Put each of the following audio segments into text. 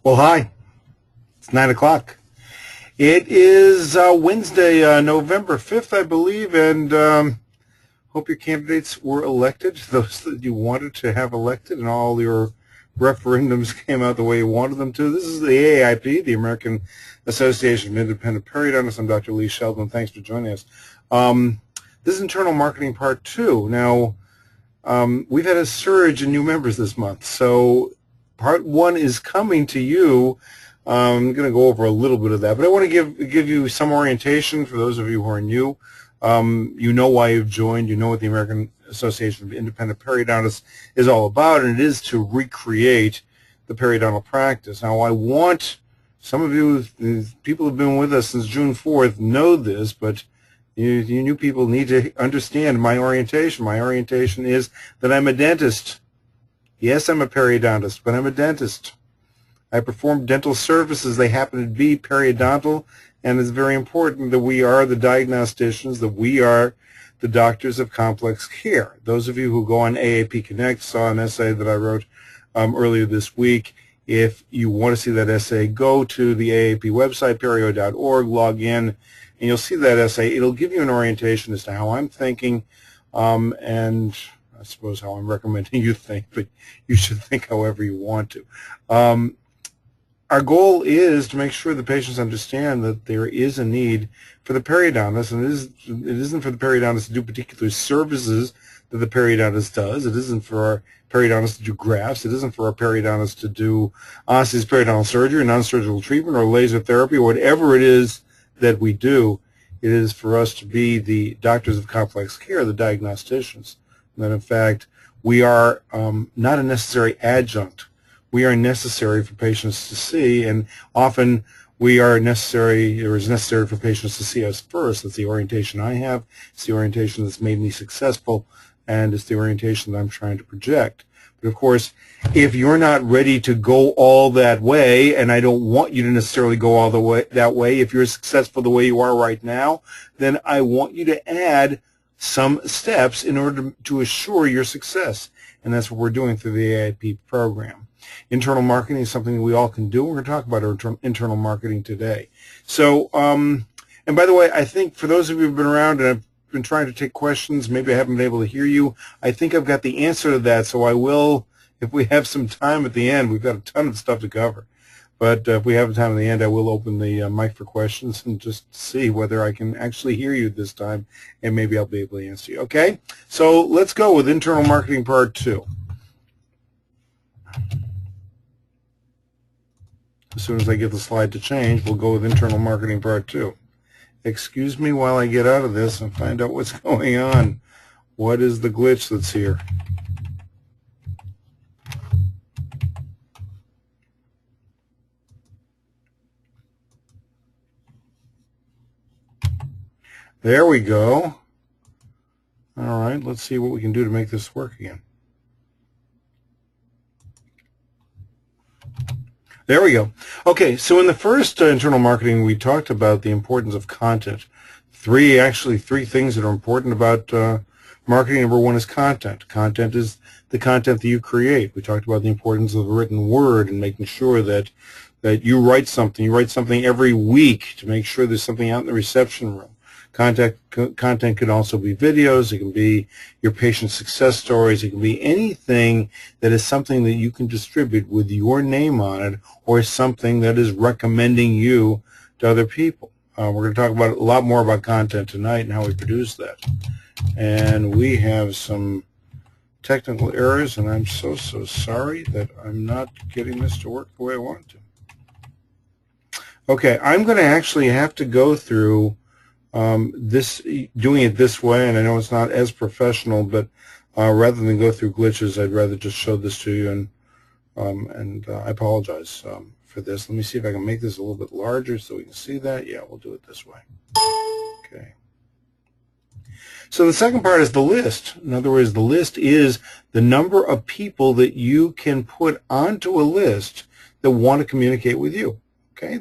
Well, hi. It's 9 o'clock. It is Wednesday, November 5th, I believe, and hope your candidates were elected, those that you wanted to have elected, and all your referendums came out the way you wanted them to. This is the AAIP, the American Association of Independent Periodontists. I'm Dr. Lee Sheldon. Thanks for joining us. This is Internal Marketing Part 2. Now, we've had a surge in new members this month, so Part 1 is coming to you. I'm going to go over a little bit of that, but I want to give you some orientation for those of you who are new. You know why you've joined. You know what the American Association of Independent Periodontists is all about, and it is to recreate the periodontal practice. Now, I want some of you, people who have been with us since June 4th, know this, but you new people need to understand my orientation. My orientation is that I'm a dentist. Yes, I'm a periodontist, but I'm a dentist. I perform dental services. They happen to be periodontal, and it's very important that we are the diagnosticians, that we are the doctors of complex care. Those of you who go on AAP Connect saw an essay that I wrote earlier this week. If you want to see that essay, go to the AAP website, perio.org, log in, and you'll see that essay. It'll give you an orientation as to how I'm thinking, and I suppose how I'm recommending you think, but you should think however you want to. Our goal is to make sure the patients understand that there is a need for the periodontist, and it isn't for the periodontist to do particular services that the periodontist does. It isn't for our periodontist to do grafts. It isn't for our periodontist to do osseous periodontal surgery, non-surgical treatment, or laser therapy, or whatever it is that we do. It is for us to be the doctors of complex care, the diagnosticians. And that, in fact, we are not a necessary adjunct. We are necessary for patients to see, and often we are necessary, or is necessary for patients to see us first. That's the orientation I have. It's the orientation that's made me successful, and it's the orientation that I'm trying to project. But of course, if you're not ready to go all that way, and I don't want you to necessarily go all the way that way, if you're successful the way you are right now, then I want you to add some steps in order to assure your success. And that's what we're doing through the AIP program. Internal marketing is something that we all can do. We're going to talk about our internal marketing today. So, and by the way, I think for those of you who have been around and I've been trying to take questions, maybe I haven't been able to hear you, I think I've got the answer to that, so I will, if we have some time at the end, we've got a ton of stuff to cover. But if we have time at the end, I will open the mic for questions and just see whether I can actually hear you this time, and maybe I'll be able to answer you. Okay? So let's go with Internal Marketing Part 2. As soon as I get the slide to change, we'll go with Internal Marketing Part 2. Excuse me while I get out of this and find out what's going on. What is the glitch that's here? There we go. All right, let's see what we can do to make this work again. There we go. Okay, so in the first internal marketing, we talked about the importance of content. Three things that are important about marketing. Number one is content. Content is the content that you create. We talked about the importance of the written word and making sure that you write something. You write something every week to make sure there's something out in the reception room. Content can also be videos. It can be your patient success stories. It can be anything that is something that you can distribute with your name on it, or something that is recommending you to other people. We're going to talk about a lot more about content tonight and how we produce that. And we have some technical errors, and I'm so sorry that I'm not getting this to work the way I want it to. Okay, I'm going to actually have to go through doing it this way, and I know it's not as professional, but rather than go through glitches, I'd rather just show this to you, and I apologize for this. Let me see if I can make this a little bit larger so we can see that. Yeah, we'll do it this way. Okay. So the second part is the list. In other words, the list is the number of people that you can put onto a list that want to communicate with you. Okay,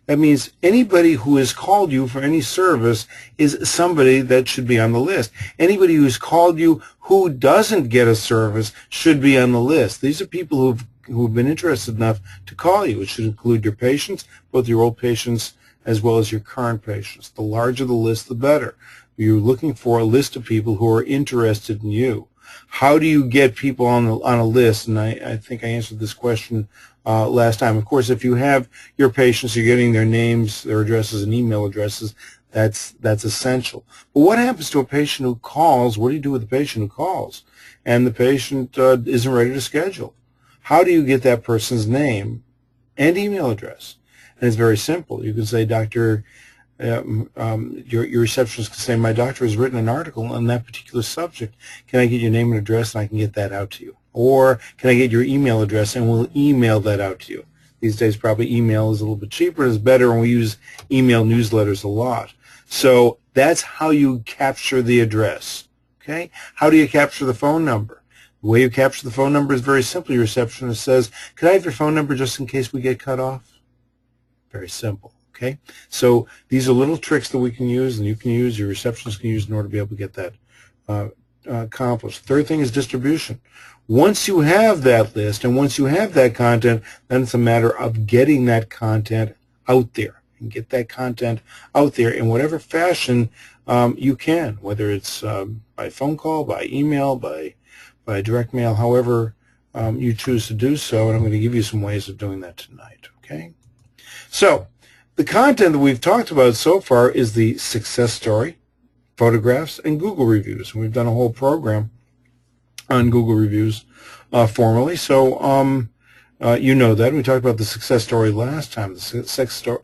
that means anybody who has called you for any service is somebody that should be on the list. Anybody who's called you who doesn't get a service should be on the list. These are people who've who have been interested enough to call you. It should include your patients, both your old patients as well as your current patients. The larger the list, the better. You're looking for a list of people who are interested in you. How do you get people on a list? And I think I answered this question last time. Of course, if you have your patients, you're getting their names, their addresses, and email addresses. That's essential. But what happens to a patient who calls? What do you do with the patient who calls and the patient isn't ready to schedule? How do you get that person's name and email address? And it's very simple. You can say, Doctor, your receptionist can say, my doctor has written an article on that particular subject. Can I get your name and address, and I can get that out to you? Or can I get your email address, and we'll email that out to you? These days, probably email is a little bit cheaper. It's better, and we use email newsletters a lot. So that's how you capture the address. Okay? How do you capture the phone number? The way you capture the phone number is very simple. Your receptionist says, could I have your phone number just in case we get cut off? Very simple. Okay? So these are little tricks that we can use, and you can use, your receptionist can use in order to be able to get that accomplished. Third thing is distribution. Once you have that list and once you have that content, then it's a matter of getting that content out there, and get that content out there in whatever fashion you can, whether it's by phone call, by email, by direct mail, however you choose to do so. And I'm going to give you some ways of doing that tonight. Okay? So the content that we've talked about so far is the success story, photographs, and Google reviews. And we've done a whole program on Google reviews formally. So you know that. We talked about the success story last time. The success story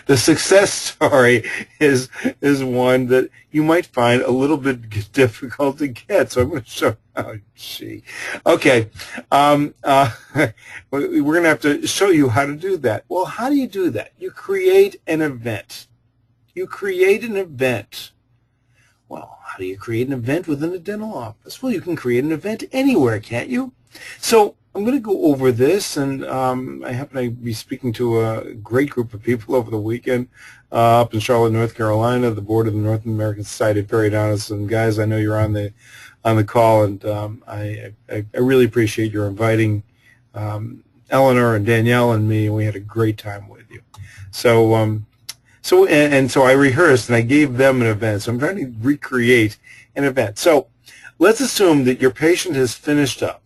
the success story is one that you might find a little bit difficult to get. So I'm going to show. Oh, gee. Okay. We're going to have to show you how to do that. Well, how do you do that? You create an event. You create an event. Well, how do you create an event within a dental office? Well, you can create an event anywhere, can't you? So I'm going to go over this, and I happen to be speaking to a great group of people over the weekend up in Charlotte, North Carolina, the board of the North American Society of Periodontists. And guys, I know you're on the call, and I really appreciate your inviting Eleanor and Danielle and me, and we had a great time with you. So so I rehearsed, and I gave them an event. So I'm trying to recreate an event. So let's assume that your patient has finished up.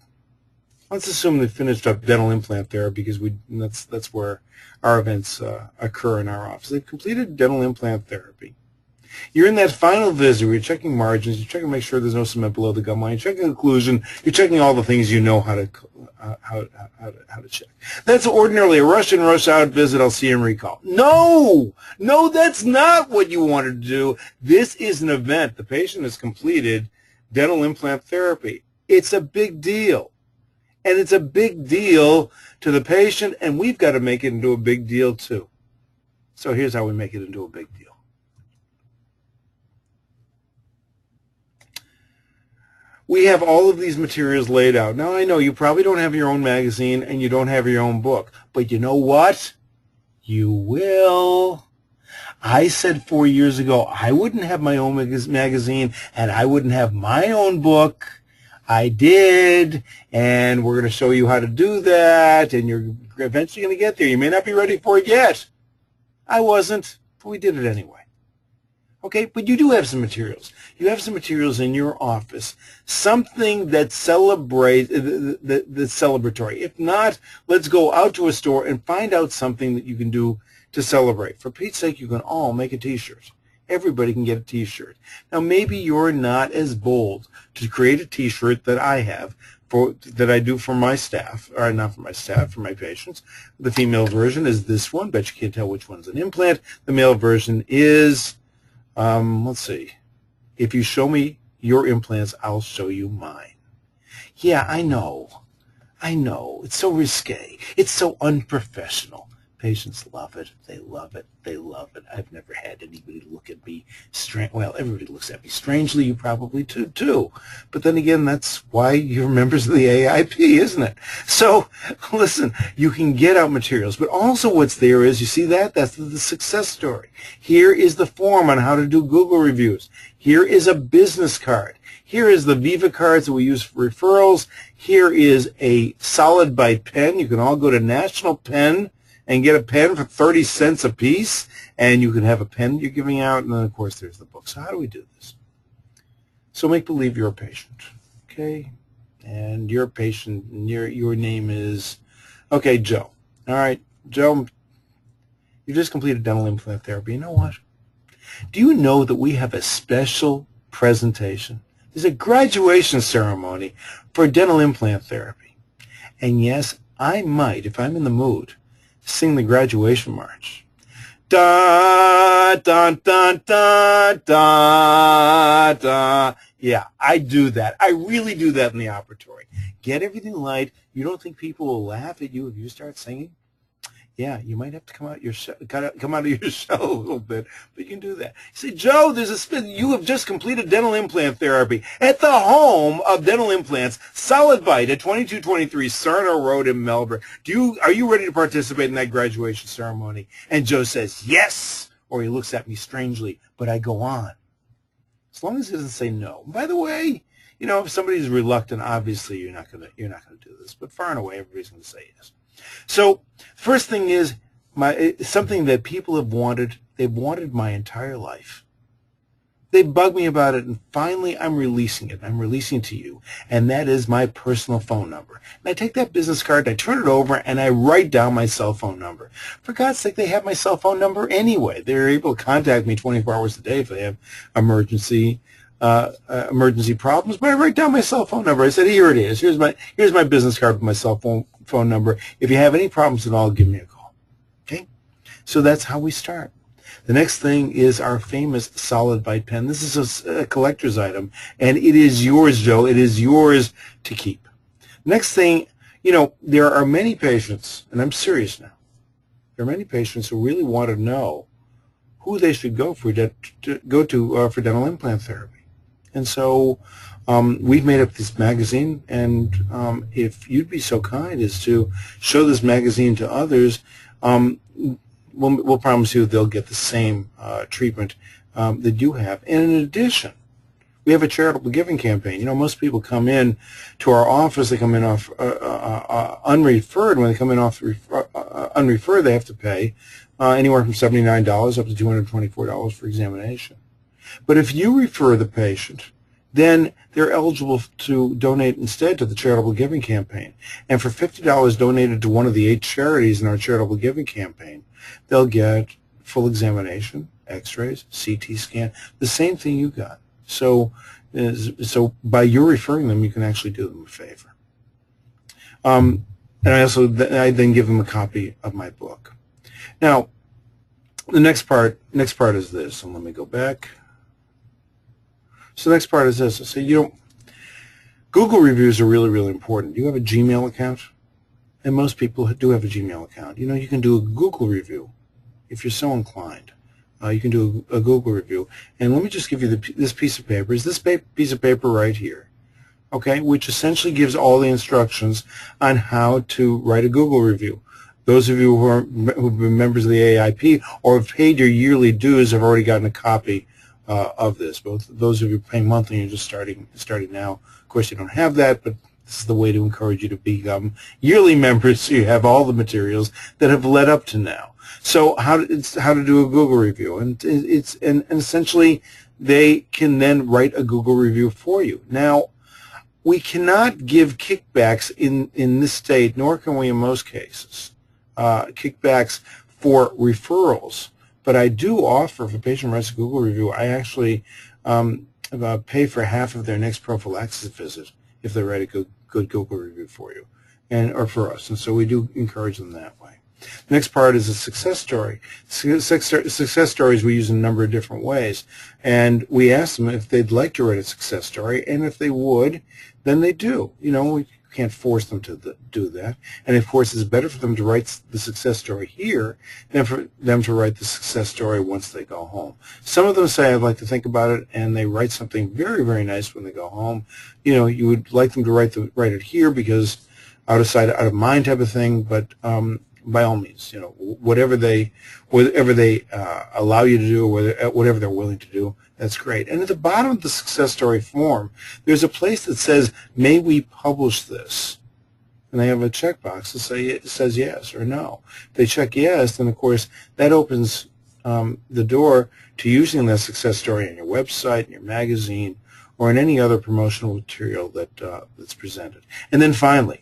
Let's assume they finished up dental implant therapy, because that's where our events occur in our office. They've completed dental implant therapy. You're in that final visit where you're checking margins, you're checking to make sure there's no cement below the gum line, you're checking occlusion, you're checking all the things you know how to check. That's ordinarily a rush in, rush out visit. I'll see and recall. No, that's not what you wanted to do. This is an event. The patient has completed dental implant therapy. It's a big deal. And it's a big deal to the patient, and we've got to make it into a big deal too. So here's how we make it into a big deal. We have all of these materials laid out. Now, I know you probably don't have your own magazine and you don't have your own book, but you know what? You will. I said 4 years ago I wouldn't have my own magazine and I wouldn't have my own book. I did, and we're going to show you how to do that, and you're eventually going to get there. You may not be ready for it yet. I wasn't, but we did it anyway. Okay, but you do have some materials. You have some materials in your office, something that celebrates, that's celebratory. If not, let's go out to a store and find out something that you can do to celebrate. For Pete's sake, you can all make a T-shirt. Everybody can get a T-shirt. Now, maybe you're not as bold to create a T-shirt that I have, that I do for my staff, or not for my staff, for my patients. The female version is this one. Bet you can't tell which one's an implant. The male version is, let's see. If you show me your implants, I'll show you mine. Yeah, I know. It's so risque. It's so unprofessional. Patients love it. They love it. They love it. I've never had anybody look at me strange. Well, everybody looks at me strangely. You probably do too. But then again, that's why you're members of the AIP, isn't it? So, listen, you can get out materials. But also what's there is, you see that? That's the success story. Here is the form on how to do Google reviews. Here is a business card. Here is the Viva cards that we use for referrals. Here is a solid bite pen. You can all go to National Pen and get a pen for 30 cents a piece, and you can have a pen you're giving out, and then, of course, there's the book. So how do we do this? So make believe you're a patient, okay? And you're a patient, and your name is, okay, Joe. All right, Joe, you just completed dental implant therapy. You know what? Do you know that we have a special presentation? There's a graduation ceremony for dental implant therapy. And yes, I might, if I'm in the mood, sing the graduation march. Da, da, da, da, da, da. Yeah, I do that. I really do that in the operatory. Get everything light. You don't think people will laugh at you if you start singing? Yeah, you might have to come out of your shell a little bit, but you can do that. You say, Joe, you have just completed dental implant therapy at the home of dental implants, Solid Bite at 2223 Sarno Road in Melbourne. Are you ready to participate in that graduation ceremony? And Joe says, yes, or he looks at me strangely, but I go on. As long as he doesn't say no. By the way, if somebody's reluctant, obviously you're not gonna do this, but far and away everybody's gonna say yes. So first thing is something that people have wanted. They've wanted my entire life. They bug me about it, and finally I'm releasing it. I'm releasing it to you, and that is my personal phone number. And I take that business card, and I turn it over, and I write down my cell phone number. For God's sake, they have my cell phone number anyway. They're able to contact me 24 hours a day if they have emergency problems. But I write down my cell phone number. I said, here it is. Here's my business card with my cell phone number. If you have any problems at all, give me a call. Okay? So that's how we start. The next thing is our famous Solid Bite pen. This is a collector's item, and it is yours, Joe. It is yours to keep. Next thing, there are many patients, and I'm serious now, there are many patients who really want to know who they should go for dental implant therapy. And so we've made up this magazine, and if you'd be so kind as to show this magazine to others, we'll promise you they'll get the same treatment that you have. And in addition, we have a charitable giving campaign. Most people come in to our office. They come in off unreferred. When they come in off unreferred, they have to pay anywhere from $79 up to $224 for examination. But if you refer the patient, then they're eligible to donate instead to the charitable giving campaign. And for $50 donated to one of the 8 charities in our charitable giving campaign, they'll get full examination, x-rays, CT scan, the same thing you got. So by your referring them, you can actually do them a favor. And I then give them a copy of my book. Now, the next part is this, and let me go back. So the next part is this. So Google reviews are really, really important. Do you have a Gmail account? And most people do have a Gmail account. You can do a Google review if you're so inclined. You can do a Google review. And let me just give you this piece of paper. Is this piece of paper right here, okay, which essentially gives all the instructions on how to write a Google review. Those of you who've been members of the AIP or have paid your yearly dues have already gotten a copy of this. Both those of you paying monthly and you're just starting now, of course you don't have that, but this is the way to encourage you to become yearly members so you have all the materials that have led up to now. So how to do a Google review, and essentially they can then write a Google review for you. Now, we cannot give kickbacks in this state, nor can we in most cases, kickbacks for referrals. But I do offer, if a patient writes a Google review, I actually pay for half of their next prophylaxis visit if they write a good Google review for you or for us. And so we do encourage them that way. The next part is a success story. Success stories we use in a number of different ways. And we ask them if they'd like to write a success story, and if they would, then they do. We can't force them to do that. And of course, it's better for them to write the success story here than for them to write the success story once they go home. Some of them say, I'd like to think about it, and they write something very, very nice when they go home. You would like them to write it here because out of sight, out of mind type of thing, but by all means, whatever they allow you to do, or whatever they're willing to do, that's great. And at the bottom of the success story form, there's a place that says, "May we publish this?" And they have a checkbox that says yes or no. If they check yes, then of course that opens the door to using that success story on your website, in your magazine, or in any other promotional material that's presented. And then finally,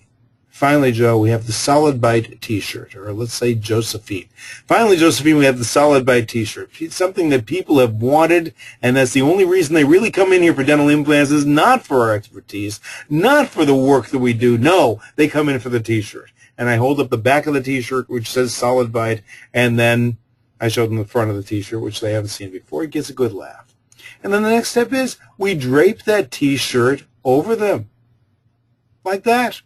Joe, we have the Solid Bite T-shirt, or let's say Josephine. Finally, Josephine, we have the Solid Bite T-shirt. It's something that people have wanted, and that's the only reason they really come in here for dental implants, is not for our expertise, not for the work that we do. No, they come in for the T-shirt. And I hold up the back of the T-shirt, which says Solid Bite, and then I show them the front of the T-shirt, which they haven't seen before. It gets a good laugh. And then the next step is we drape that T-shirt over them, like that.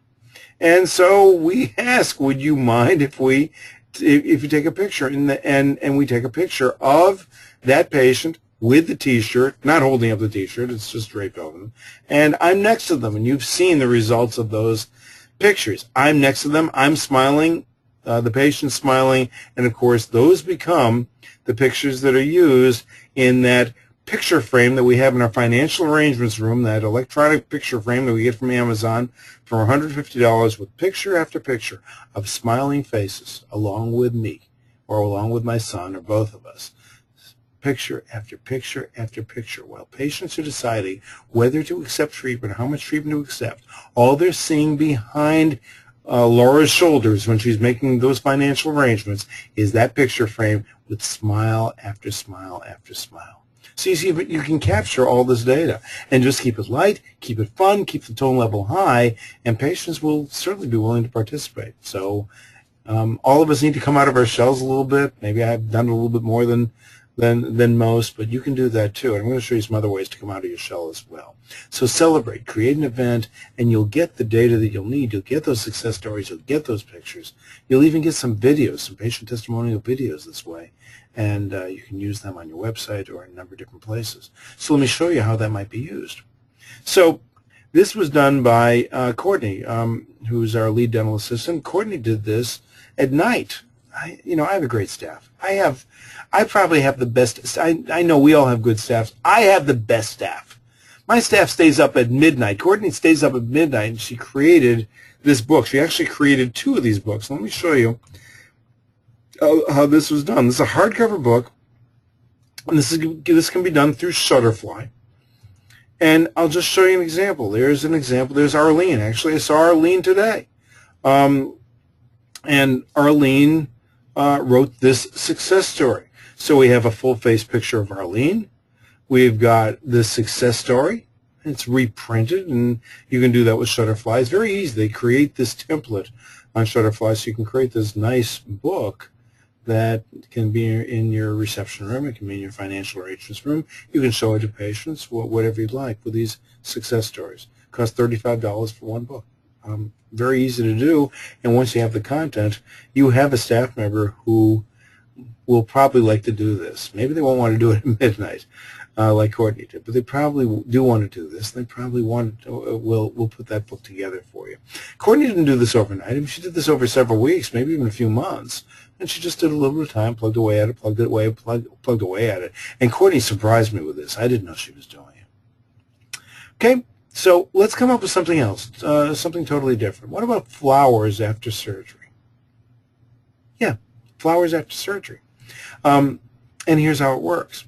And so we ask, would you mind if you take a picture, and we take a picture of that patient with the T-shirt, not holding up the T-shirt, it's just draped over them, and I'm next to them, and you've seen the results of those pictures. I'm next to them, I'm smiling, the patient's smiling, and of course those become the pictures that are used in that picture frame that we have in our financial arrangements room, that electronic picture frame that we get from Amazon for $150, with picture after picture of smiling faces along with me, or along with my son, or both of us. Picture after picture after picture, while patients are deciding whether to accept treatment, how much treatment to accept. All they're seeing behind Laura's shoulders when she's making those financial arrangements is that picture frame with smile after smile after smile. So you see, you can capture all this data and just keep it light, keep it fun, keep the tone level high, and patients will certainly be willing to participate. So all of us need to come out of our shells a little bit. Maybe I've done a little bit more than most, but you can do that too. And I'm going to show you some other ways to come out of your shell as well. So celebrate, create an event, and you'll get the data that you'll need. You'll get those success stories. You'll get those pictures. You'll even get some videos, some patient testimonial videos this way. And you can use them on your website or in a number of different places. So let me show you how that might be used. So this was done by Courtney, who's our lead dental assistant. Courtney did this at night. I have a great staff. I probably have the best. I know we all have good staffs. I have the best staff. My staff stays up at midnight. Courtney stays up at midnight, and she created this book. She actually created 2 of these books. Let me show you how this was done. This is a hardcover book, and this can be done through Shutterfly. And I'll just show you an example. There's an example. There's Arlene. Actually, I saw Arlene today. And Arlene wrote this success story. So we have a full-face picture of Arlene. We've got this success story. It's reprinted, and you can do that with Shutterfly. It's very easy. They create this template on Shutterfly, so you can create this nice book that can be in your reception room. It can be in your financial arrangements room. You can show it to patients, whatever you'd like, with these success stories. It costs $35 for one book. Very easy to do, and once you have the content, you have a staff member who will probably like to do this. Maybe they won't want to do it at midnight, like Courtney did, but they probably do want to do this. They probably will put that book together for you. Courtney didn't do this overnight. I mean, she did this over several weeks, maybe even a few months, and she just did a little bit of time, plugged away at it, plugged away at it. And Courtney surprised me with this. I didn't know she was doing it. Okay. So let's come up with something else, something totally different. What about flowers after surgery? Yeah, flowers after surgery. And here's how it works.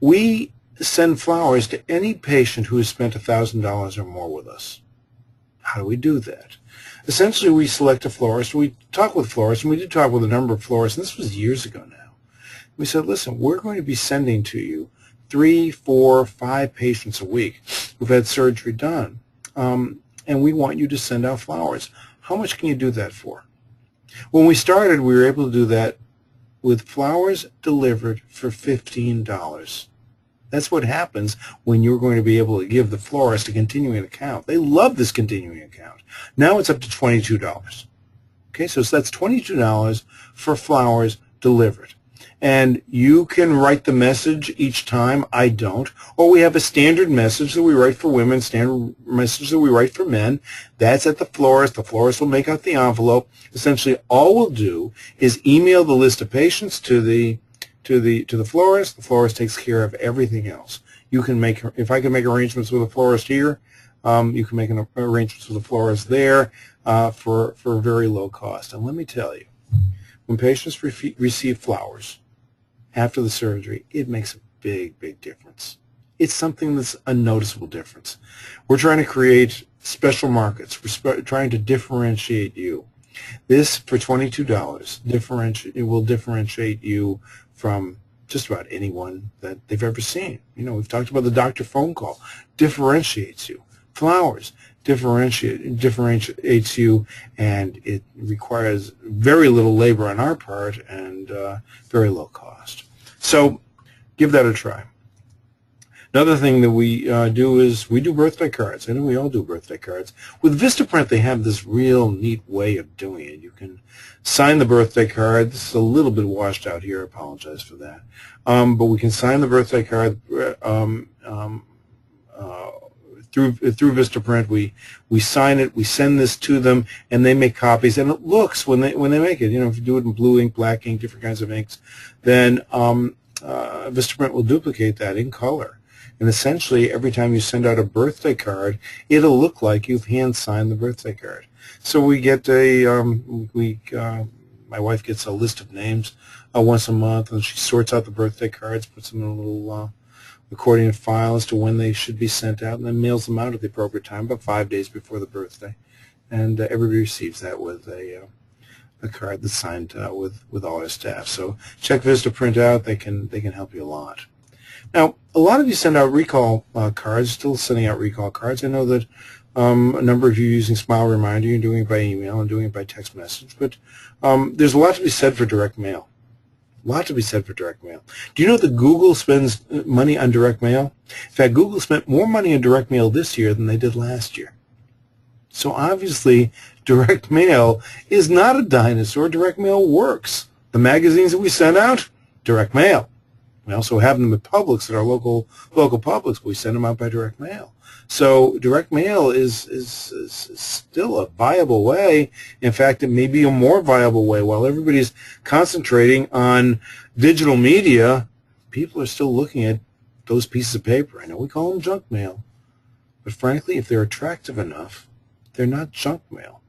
We send flowers to any patient who has spent $1,000 or more with us. How do we do that? Essentially, we select a florist. We talk with florists, and we did talk with a number of florists, and this was years ago now. We said, listen, we're going to be sending to you 3, 4, 5 patients a week who've had surgery done, and we want you to send out flowers. How much can you do that for? When we started, we were able to do that with flowers delivered for $15. That's what happens when you're going to be able to give the florist a continuing account. They love this continuing account. Now it's up to $22. Okay, so that's $22 for flowers delivered. And you can write the message each time. I don't. Or we have a standard message that we write for women, standard message that we write for men. That's at the florist. The florist will make out the envelope. Essentially, all we'll do is email the list of patients to the florist. The florist takes care of everything else. You can make, if I can make arrangements with a florist here, you can make an arrangements with a florist there for a very low cost. And let me tell you, when patients receive flowers after the surgery, it makes a big, big difference. It's something that's a noticeable difference. We're trying to create special markets. We're trying to differentiate you. This, for $22, it will differentiate you from just about anyone that they've ever seen. You know, we've talked about the doctor phone call. Differentiates you. Flowers differentiates you, and it requires very little labor on our part and very low cost. So give that a try. Another thing that we do is we do birthday cards. I know we all do birthday cards. With Vistaprint, they have this real neat way of doing it. You can sign the birthday card. This is a little bit washed out here. I apologize for that. But we can sign the birthday card through Vistaprint. We sign it, we send this to them, and they make copies. And it looks, when they make it, you know, if you do it in blue ink, black ink, different kinds of inks, then Vistaprint will duplicate that in color. And essentially, every time you send out a birthday card, it'll look like you've hand-signed the birthday card. So we get my wife gets a list of names once a month, and she sorts out the birthday cards, puts them in a little accordion file as to when they should be sent out, and then mails them out at the appropriate time, about 5 days before the birthday. And everybody receives that with a card that's signed with all our staff. So check Vistaprint out. They can help you a lot. Now, a lot of you send out recall cards, still sending out recall cards. I know that a number of you are using Smile Reminder. You're doing it by email and doing it by text message. But there's a lot to be said for direct mail. A lot to be said for direct mail. Do you know that Google spends money on direct mail? In fact, Google spent more money on direct mail this year than they did last year. So obviously, direct mail is not a dinosaur. Direct mail works. The magazines that we send out, direct mail. We also have them at Publix, at our local Publix, but we send them out by direct mail. So direct mail is still a viable way. In fact, it may be a more viable way. While everybody's concentrating on digital media, people are still looking at those pieces of paper. I know we call them junk mail, but frankly, if they're attractive enough, they're not junk mail.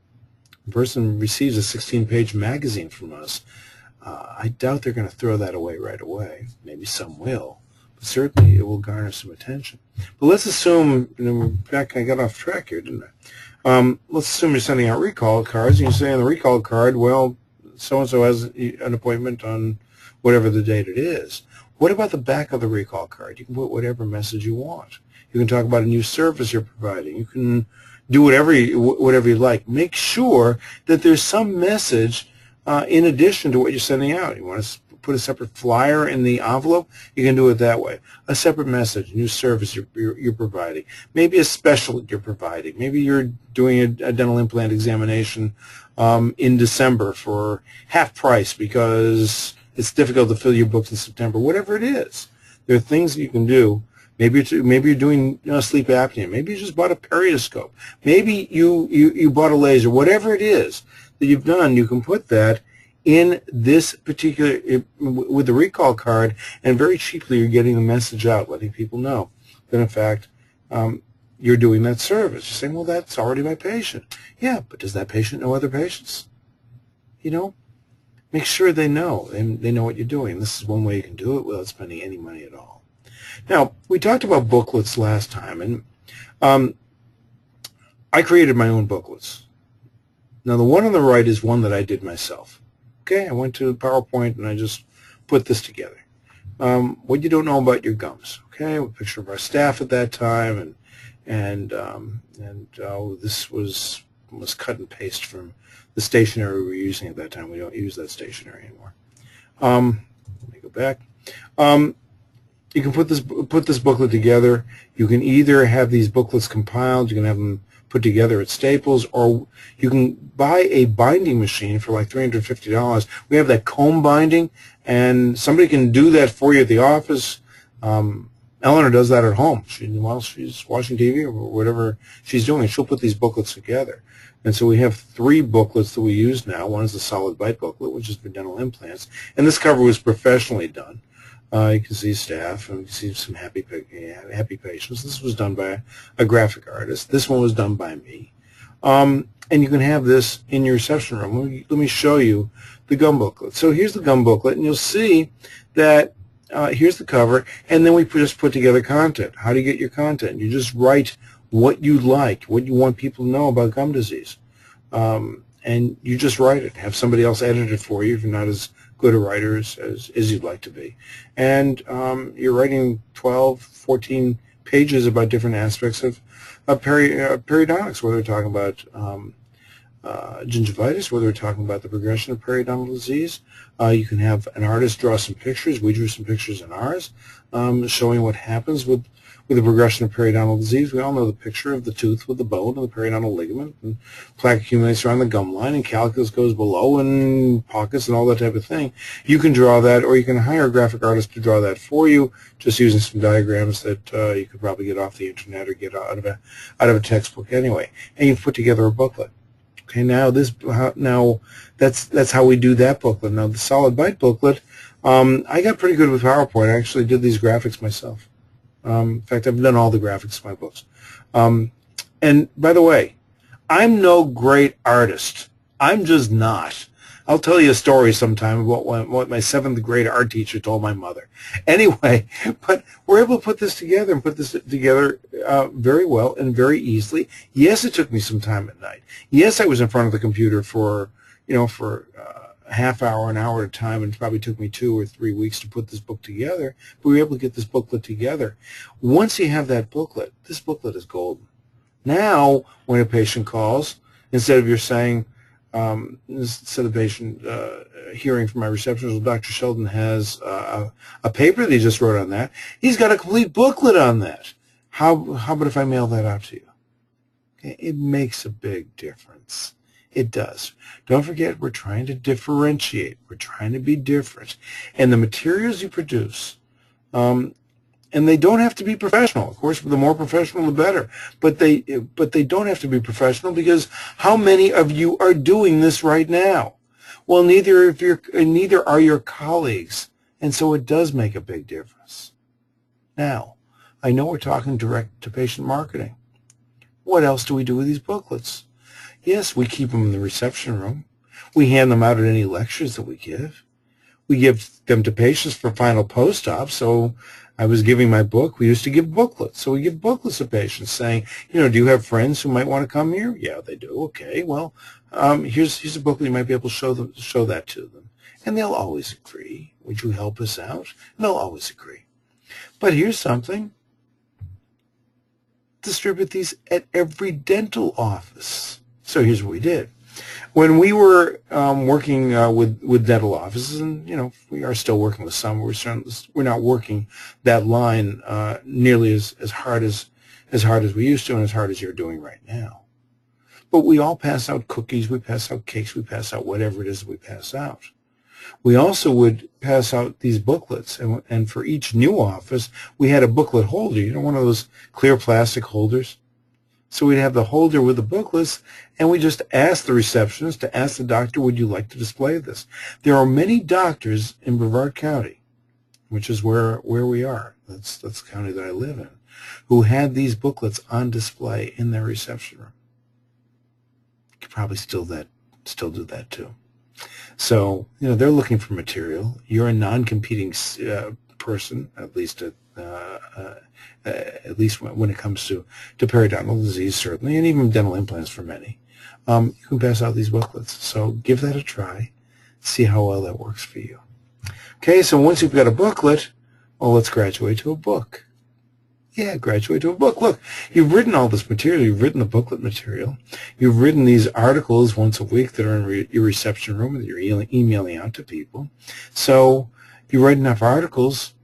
A person receives a 16-page magazine from us. I doubt they're going to throw that away right away. Maybe some will, but certainly it will garner some attention. But let's assume, I got off track here, didn't I? Let's assume you're sending out recall cards, and you say on the recall card, well, so-and-so has an appointment on whatever the date it is. What about the back of the recall card? You can put whatever message you want. You can talk about a new service you're providing. You can do whatever you like. Make sure that there's some message in addition to what you're sending out. You want to put a separate flyer in the envelope, you can do it that way. A separate message, new service you're providing. Maybe a special you're providing. Maybe you're doing a dental implant examination in December for half price because it's difficult to fill your books in September. Whatever it is, there are things that you can do. Maybe you're doing sleep apnea. Maybe you just bought a perioscope. Maybe you bought a laser. Whatever it is that you've done, you can put that in this particular, with the recall card, and very cheaply you're getting the message out, letting people know that in fact you're doing that service. You're saying, well, that's already my patient. Yeah, but does that patient know other patients? You know, make sure they know, and they know what you're doing. This is one way you can do it without spending any money at all. Now, we talked about booklets last time, and I created my own booklets. Now, the one on the right is one that I did myself. Okay, I went to PowerPoint and I just put this together. What you don't know about your gums. Okay, a picture of our staff at that time, and this was cut and paste from the stationery we were using at that time. We don't use that stationery anymore. Let me go back. you can put this booklet together. You can either have these booklets compiled, you can have them put together at Staples, or you can buy a binding machine for like $350. We have that comb binding, and somebody can do that for you at the office. Eleanor does that at home. While she's watching TV or whatever she's doing, she'll put these booklets together. And so we have 3 booklets that we use now. One is the solid bite booklet, which is for dental implants, and this cover was professionally done. You can see staff, and you can see some happy patients. This was done by a graphic artist. This one was done by me. And you can have this in your reception room. Let me show you the gum booklet. So here's the gum booklet, and you'll see that here's the cover, and then we just put together content. How do you get your content? You just write what you like, what you want people to know about gum disease. And you just write it. Have somebody else edit it for you if you're not as good a writer as you'd like to be. And you're writing 12, 14 pages about different aspects of periodontics, whether we're talking about gingivitis, whether we're talking about the progression of periodontal disease. You can have an artist draw some pictures. We drew some pictures in ours showing what happens with the progression of periodontal disease. We all know the picture of the tooth with the bone and the periodontal ligament, and plaque accumulates around the gum line, and calculus goes below, and pockets and all that type of thing. You can draw that, or you can hire a graphic artist to draw that for you, just using some diagrams that you could probably get off the internet or get out of a textbook anyway. And you put together a booklet. Okay, now that's how we do that booklet. Now the solid bite booklet, I got pretty good with PowerPoint. I actually did these graphics myself. In fact, I've done all the graphics in my books. And by the way, I'm no great artist. I'm just not. I'll tell you a story sometime about what my 7th grade art teacher told my mother. Anyway, but we're able to put this together and put this together very well and very easily. Yes, it took me some time at night. Yes, I was in front of the computer for a half hour, an hour at a time, and it probably took me 2 or 3 weeks to put this book together, but we were able to get this booklet together. Once you have that booklet, this booklet is golden. Now, when a patient calls, instead of you're saying, instead of the patient hearing from my receptionist, well, Dr. Sheldon has a paper that he just wrote on that, he's got a complete booklet on that. How about if I mail that out to you? Okay, it makes a big difference. It does. Don't forget, we're trying to differentiate. We're trying to be different. And the materials you produce, and they don't have to be professional. Of course, the more professional, the better. But they don't have to be professional, because how many of you are doing this right now? Well, neither are your colleagues, and so it does make a big difference. Now, I know we're talking direct-to-patient marketing. What else do we do with these booklets? Yes, we keep them in the reception room. We hand them out at any lectures that we give. We give them to patients for final post-op. So I was giving my book. We used to give booklets. So we give booklets to patients saying, do you have friends who might want to come here? Yeah, they do. Okay, well, here's a booklet. You might be able to show that to them. And they'll always agree. Would you help us out? And they'll always agree. But here's something. Distribute these at every dental office. So here's what we did. When we were working with dental offices, and we are still working with some, we're not working that line nearly as hard as we used to, and as hard as you're doing right now. But we all pass out cookies, we pass out cakes, we pass out whatever it is that we pass out. We also would pass out these booklets, and for each new office, we had a booklet holder. One of those clear plastic holders. So we'd have the holder with the booklets, and we just asked the receptionist to ask the doctor, would you like to display this? There are many doctors in Brevard County, which is where we are. That's the county that I live in, who had these booklets on display in their reception room. You could probably still do that too. So, they're looking for material. You're a non-competing person, at least when it comes to periodontal disease, certainly, and even dental implants for many. You can pass out these booklets. So give that a try. See how well that works for you. Okay, so once you've got a booklet, well, let's graduate to a book. Yeah, graduate to a book. Look, you've written all this material. You've written the booklet material. You've written these articles once a week that are in your reception room that you're emailing out to people. So you write enough articles,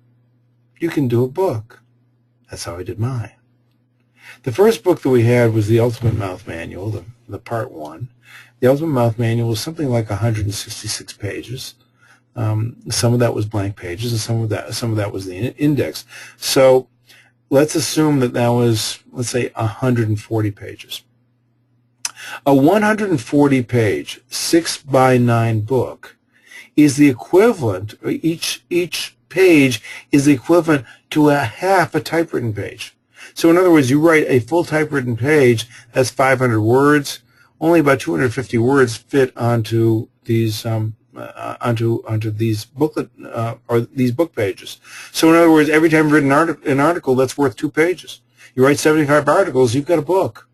you can do a book. That's how I did mine. The first book that we had was the Ultimate Mouth Manual, the part 1. The Ultimate Mouth Manual was something like 166 pages. Some of that was blank pages, and some of that was the index. So let's assume that that was, let's say, 140 pages. A 140-page 6x9 book is the equivalent, or each page is the equivalent to a half a typewritten page. So in other words, you write a full typewritten page, that's 500 words. Only about 250 words fit onto these onto these booklet or these book pages. So in other words, every time you've written an article, that's worth 2 pages. You write 75 articles, you've got a book.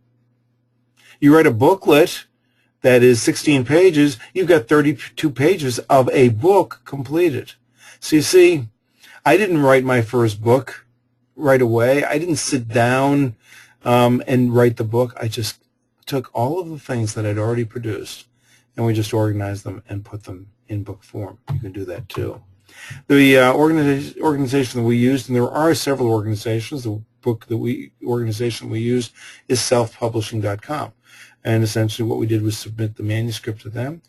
You write a booklet that is 16 pages, you've got 32 pages of a book completed. So you see, I didn't write my first book right away. I didn't sit down and write the book. I just took all of the things that I'd already produced, and we just organized them and put them in book form. You can do that too. The organization that we used, and there are several organizations, the organization we used is selfpublishing.com. And essentially what we did was submit the manuscript to them.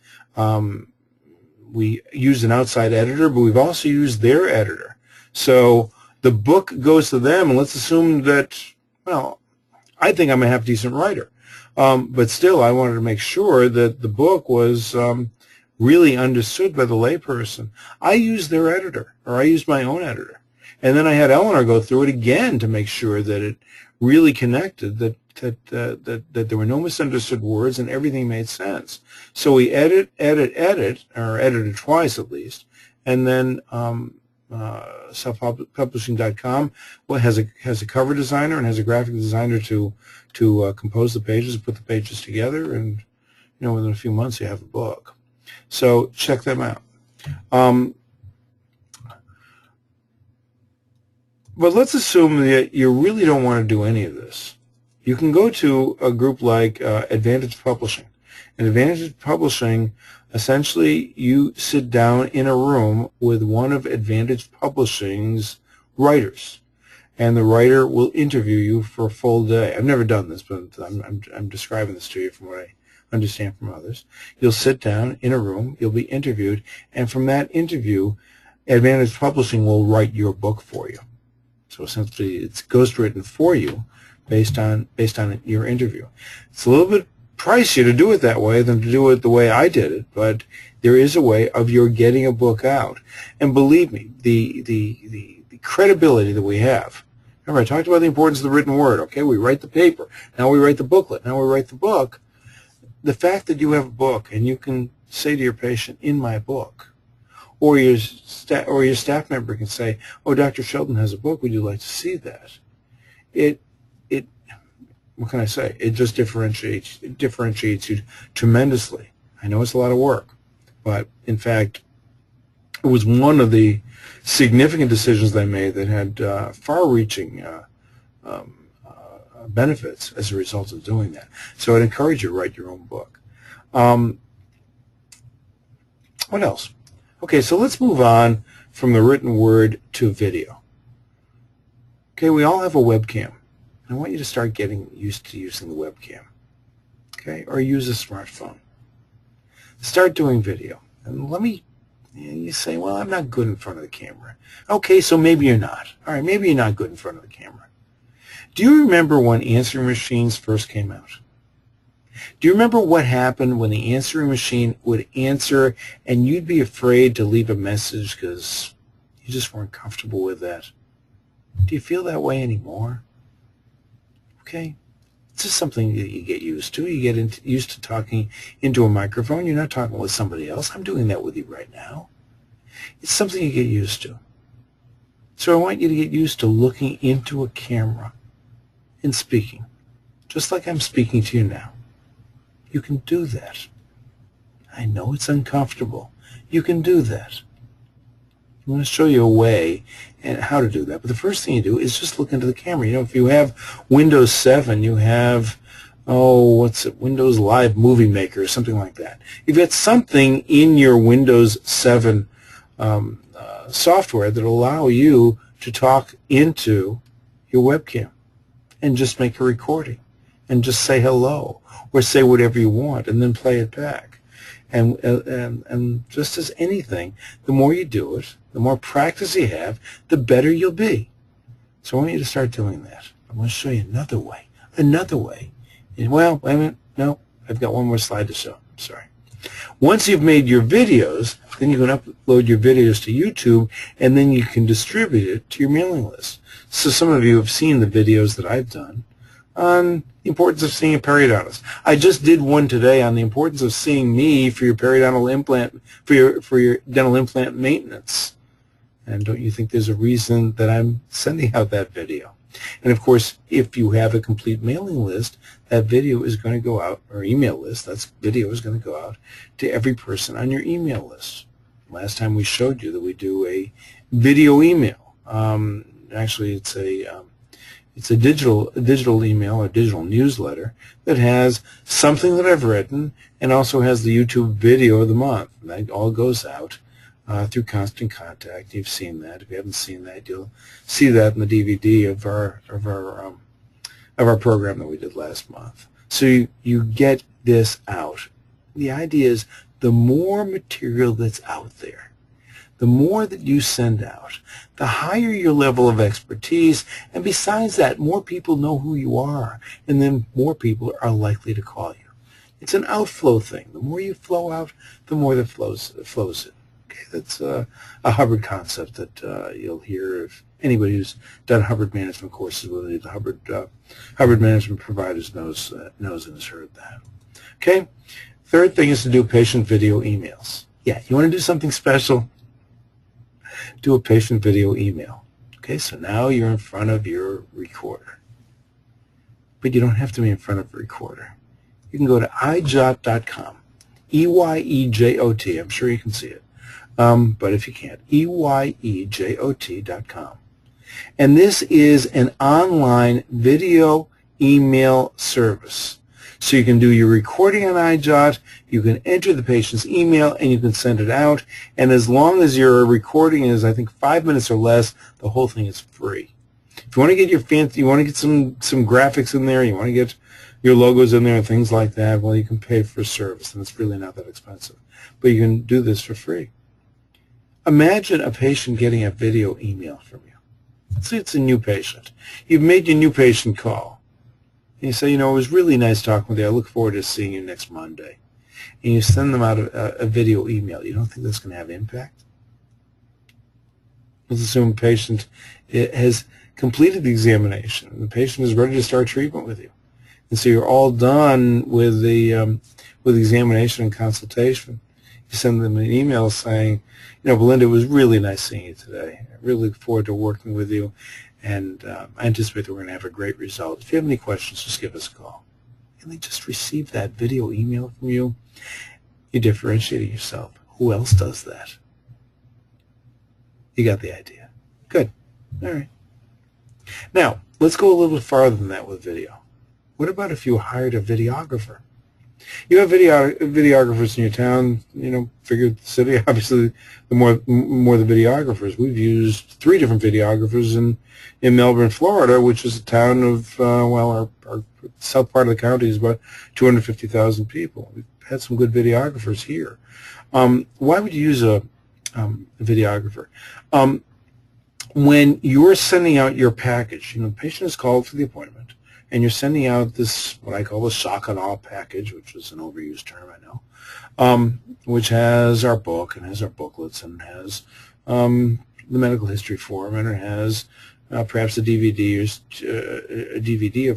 We used an outside editor, but we've also used their editor. So the book goes to them, and let's assume that, well, I think I'm a half-decent writer. But still, I wanted to make sure that the book was really understood by the layperson. I used their editor, or I used my own editor. And then I had Eleanor go through it again to make sure that it really connected, that there were no misunderstood words and everything made sense. So we edit, or edited twice at least, and then selfpublishing.com has a cover designer and has a graphic designer to compose the pages, put the pages together, and within a few months you have a book. So check them out. But let's assume that you really don't want to do any of this. You can go to a group like Advantage Publishing. And Advantage Publishing, essentially you sit down in a room with one of Advantage Publishing's writers, and the writer will interview you for a full day. I've never done this, but I'm describing this to you from what I understand from others. You'll sit down in a room, you'll be interviewed, and from that interview, Advantage Publishing will write your book for you. So essentially, it's ghostwritten for you based on your interview. It's a little bit pricier to do it that way than to do it the way I did it, but there is a way of your getting a book out. And believe me, the credibility that we have. Remember, I talked about the importance of the written word. Okay, we write the paper. Now we write the booklet. Now we write the book. The fact that you have a book and you can say to your patient, "In my book," or your staff member can say, "Oh, Dr. Sheldon has a book. Would you like to see that?" What can I say? It just differentiates you tremendously. I know it's a lot of work, but in fact, it was one of the significant decisions that I made that had far-reaching benefits as a result of doing that. So I'd encourage you to write your own book. What else? Okay, so let's move on from the written word to video. Okay, we all have a webcam. I want you to start getting used to using the webcam. Okay, or use a smartphone. Start doing video. And you say, "Well, I'm not good in front of the camera." Okay, so maybe you're not. All right, maybe you're not good in front of the camera. Do you remember when answering machines first came out? Do you remember what happened when the answering machine would answer and you'd be afraid to leave a message because you just weren't comfortable with that? Do you feel that way anymore? Okay, it's just something that you get used to. You get used to talking into a microphone. You're not talking with somebody else. I'm doing that with you right now. It's something you get used to. So I want you to get used to looking into a camera and speaking, just like I'm speaking to you now. You can do that. I know it's uncomfortable. You can do that. I'm going to show you a way and how to do that. But the first thing you do is just look into the camera. If you have Windows 7, you have, Windows Live Movie Maker or something like that. You've got something in your Windows 7 software that will allow you to talk into your webcam and just make a recording and just say hello or say whatever you want and then play it back. And just as anything, the more you do it, the more practice you have, the better you'll be. So I want you to start doing that. I'm going to show you another way. Another way. Well, wait a minute. No, I've got one more slide to show. I'm sorry. Once you've made your videos, then you can upload your videos to YouTube, and then you can distribute it to your mailing list. So some of you have seen the videos that I've done on the importance of seeing a periodontist. I just did one today on the importance of seeing me for your periodontal implant, for your dental implant maintenance. And don't you think there's a reason that I'm sending out that video? And of course, if you have a complete mailing list, that video is going to go out, or email list, that video is going to go out to every person on your email list. Last time we showed you that we do a video email. Actually, it's a digital email, a digital newsletter that has something that I've written and also has the YouTube video of the month. That all goes out through Constant Contact. You've seen that. If you haven't seen that, you'll see that in the DVD of our program that we did last month. So you get this out. The idea is the more material that's out there, the more that you send out, the higher your level of expertise, and besides that, more people know who you are, and then more people are likely to call you. It's an outflow thing. The more you flow out, the more that flows in. Okay, that's a Hubbard concept that you'll hear if anybody who's done Hubbard management courses with the Hubbard management providers knows and has heard that. Okay, third thing is to do patient video emails. Yeah, you want to do something special? Do a patient video email. Okay, so now you're in front of your recorder. But you don't have to be in front of a recorder. You can go to eyejot.com, E-Y-E-J-O-T. I'm sure you can see it. But if you can't, EYEJOT.com. And this is an online video email service. So you can do your recording on iJot, you can enter the patient's email, and you can send it out. And as long as your recording is, I think, 5 minutes or less, the whole thing is free. If you want to get your fancy, you want to get some graphics in there, you want to get your logos in there and things like that, well, you can pay for a service, and it's really not that expensive. But you can do this for free. Imagine a patient getting a video email from you. Let's say it's a new patient. You've made your new patient call. And you say, you know, it was really nice talking with you. I look forward to seeing you next Monday. And you send them out a video email. You don't think that's going to have impact? Let's assume a patient has completed the examination. And the patient is ready to start treatment with you. And so you're all done with the examination and consultation. You send them an email saying, you know, Belinda, it was really nice seeing you today. I really look forward to working with you, and I anticipate that we're going to have a great result. If you have any questions, just give us a call. And they just receive that video email from you. You differentiate yourself. Who else does that? You got the idea. Good. All right. Now, let's go a little bit farther than that with video. What about if you hired a videographer? You have videographers in your town, you know, figure the city, obviously, the more the videographers. We've used 3 different videographers in Melbourne, Florida, which is a town of, well, our south part of the county is about 250,000 people. We've had some good videographers here. Why would you use a videographer? When you're sending out your package, you know, the patient is called for the appointment, and you're sending out this, what I call the shock and awe package, which is an overused term, I know, which has our book and has our booklets and has the medical history form, and it has perhaps a DVD or a DVD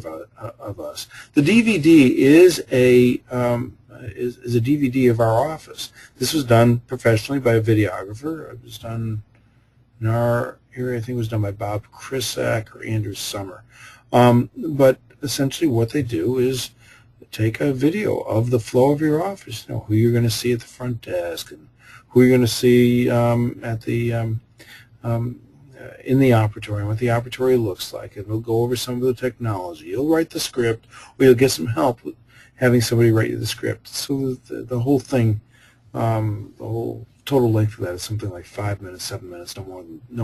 of us. The DVD is a DVD of our office. This was done professionally by a videographer. It was done in our area. I think it was done by Bob Krisak or Andrew Summer. But essentially what they do is take a video of the flow of your office, you know, who you're going to see at the front desk and who you're going to see at the in the operatory, and what the operatory looks like, and we'll go over some of the technology. You'll write the script, or you'll get some help with having somebody write you the script. So the whole thing, the whole total length of that is something like 5 minutes, 7 minutes, no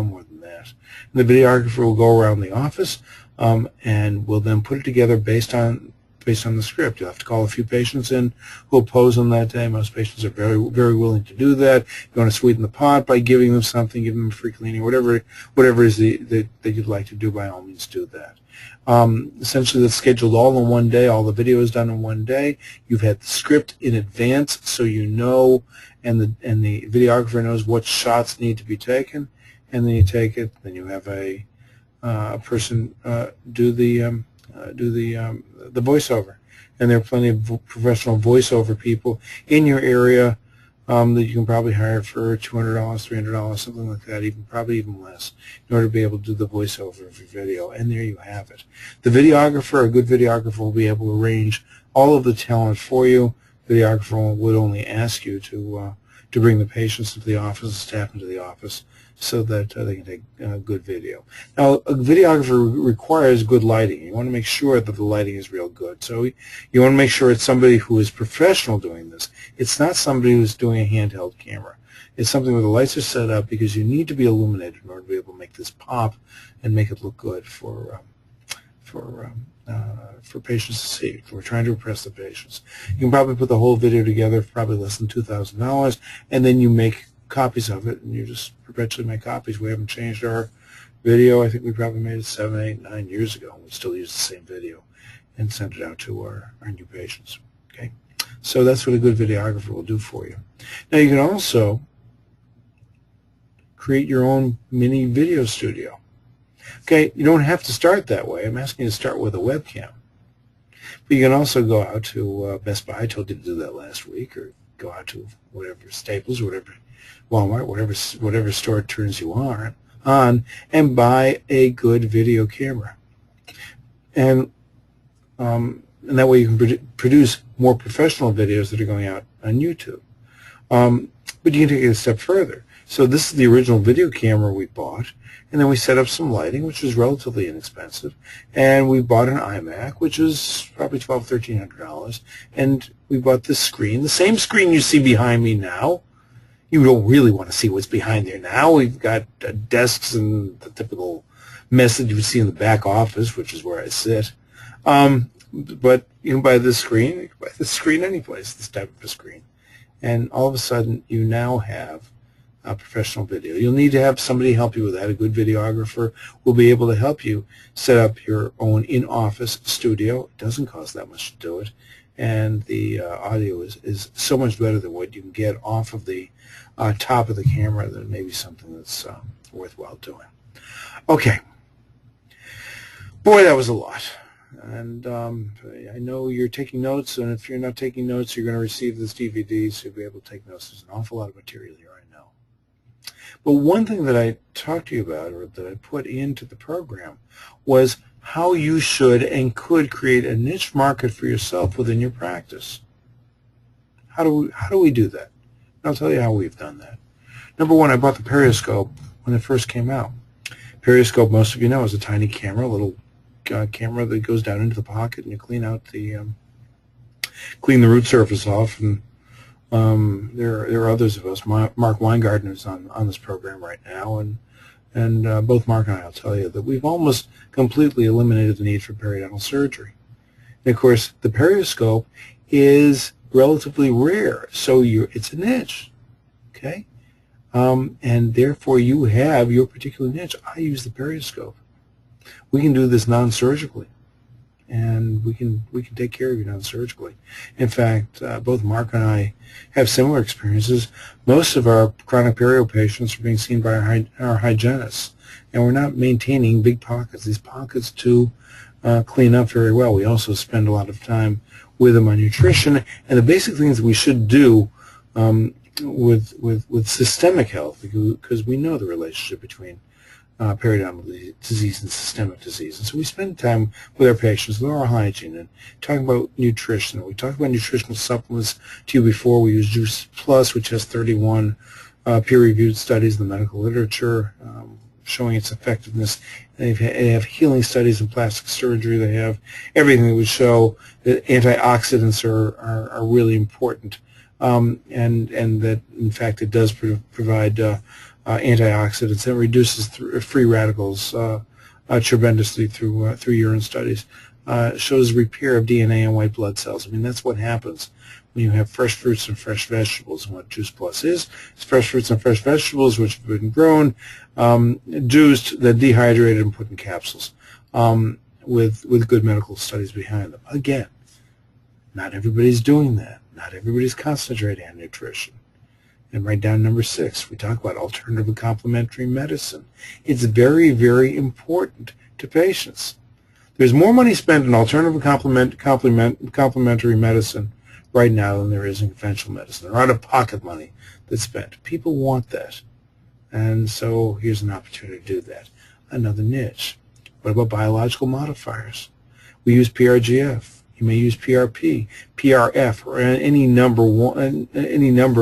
more than that. And the videographer will go around the office and will then put it together based on the script. You'll have to call a few patients in who will pose on that day. Most patients are very, very willing to do that. You want to sweeten the pot by giving them something, give them free cleaning, whatever is that you'd like to do, by all means do that. Essentially, that's scheduled all in one day. All the video is done in one day. You've had the script in advance, so you know, and the videographer knows what shots need to be taken, and then you take it. Then you have a person do the voiceover, and there are plenty of professional voiceover people in your area that you can probably hire for $200, $300, something like that, probably even less, in order to be able to do the voiceover of your video. And there you have it. The videographer, a good videographer, will be able to arrange all of the talent for you. The videographer would only ask you to bring the patients into the office, the staff into the office, so that they can take good video. Now, a videographer requires good lighting. You want to make sure that the lighting is real good. So you want to make sure it's somebody who is professional doing this. It's not somebody who's doing a handheld camera. It's something where the lights are set up because you need to be illuminated in order to be able to make this pop and make it look good for patients to see. We're trying to impress the patients. You can probably put the whole video together for probably less than $2,000, and then you make copies of it, and you just perpetually make copies. We haven't changed our video. I think we probably made it 7, 8, 9 years ago. We still use the same video and send it out to our new patients. Okay, so that's what a good videographer will do for you. Now, you can also create your own mini video studio. Okay, you don't have to start that way. I'm asking you to start with a webcam. But you can also go out to Best Buy. I told you to do that last week, or go out to whatever, Staples, or whatever, Walmart, whatever store it turns you on, and buy a good video camera. And that way you can produce more professional videos that are going out on YouTube. But you can take it a step further. So this is the original video camera we bought, and then we set up some lighting, which was relatively inexpensive, and we bought an iMac, which is probably $1,200, $1,300, and we bought this screen, the same screen you see behind me now. You don't really want to see what's behind there now. We've got desks and the typical mess that you would see in the back office, which is where I sit. But you can buy this screen. You can buy this screen any place, this type of a screen. And all of a sudden, you now have a professional video. You'll need to have somebody help you with that. A good videographer will be able to help you set up your own in-office studio. It doesn't cost that much to do it. And the audio is so much better than what you can get off of the top of the camera that it may be something that's worthwhile doing. Okay. Boy, that was a lot. And I know you're taking notes, and if you're not taking notes, you're going to receive this DVD, so you'll be able to take notes. There's an awful lot of material here, I know. But one thing that I talked to you about, or that I put into the program, was how you should and could create a niche market for yourself within your practice. How do we do that? I'll tell you how we've done that. Number one, I bought the Perioscope when it first came out. Perioscope, most of you know, is a tiny camera, a little camera that goes down into the pocket, and you clean out the clean the root surface off. And there are others of us. Mark Weingarten is on this program right now, and both Mark and I will tell you that we've almost completely eliminated the need for periodontal surgery. And of course, the Perioscope is relatively rare, so it's a niche, okay? And therefore, you have your particular niche. I use the Perioscope. We can do this non-surgically, and we can take care of you non-surgically. In fact, both Mark and I have similar experiences. Most of our chronic perio patients are being seen by our hygienists, and we're not maintaining big pockets. These pockets to clean up very well. We also spend a lot of time with them on nutrition and the basic things that we should do with systemic health, because we know the relationship between periodontal disease and systemic disease. And so we spend time with our patients, with oral hygiene, and talking about nutrition. We talked about nutritional supplements to you before. We use Juice Plus, which has 31 peer-reviewed studies in the medical literature showing its effectiveness. They have healing studies in plastic surgery. They have everything that would show that antioxidants are really important and that in fact it does provide antioxidants and reduces free radicals tremendously through urine studies. Shows repair of DNA and white blood cells. I mean, that's what happens when you have fresh fruits and fresh vegetables. And what Juice Plus is fresh fruits and fresh vegetables which have been grown, juiced, then dehydrated and put in capsules with good medical studies behind them. Again, not everybody's doing that. Not everybody's concentrating on nutrition. And right down number 6, we talk about alternative and complementary medicine. It's very, very important to patients. There's more money spent in alternative and complementary medicine right now than there is in conventional medicine. There out-of-pocket money that's spent. People want that. And so here's an opportunity to do that. Another niche. What about biological modifiers? We use PRGF. You may use PRP, PRF, or any number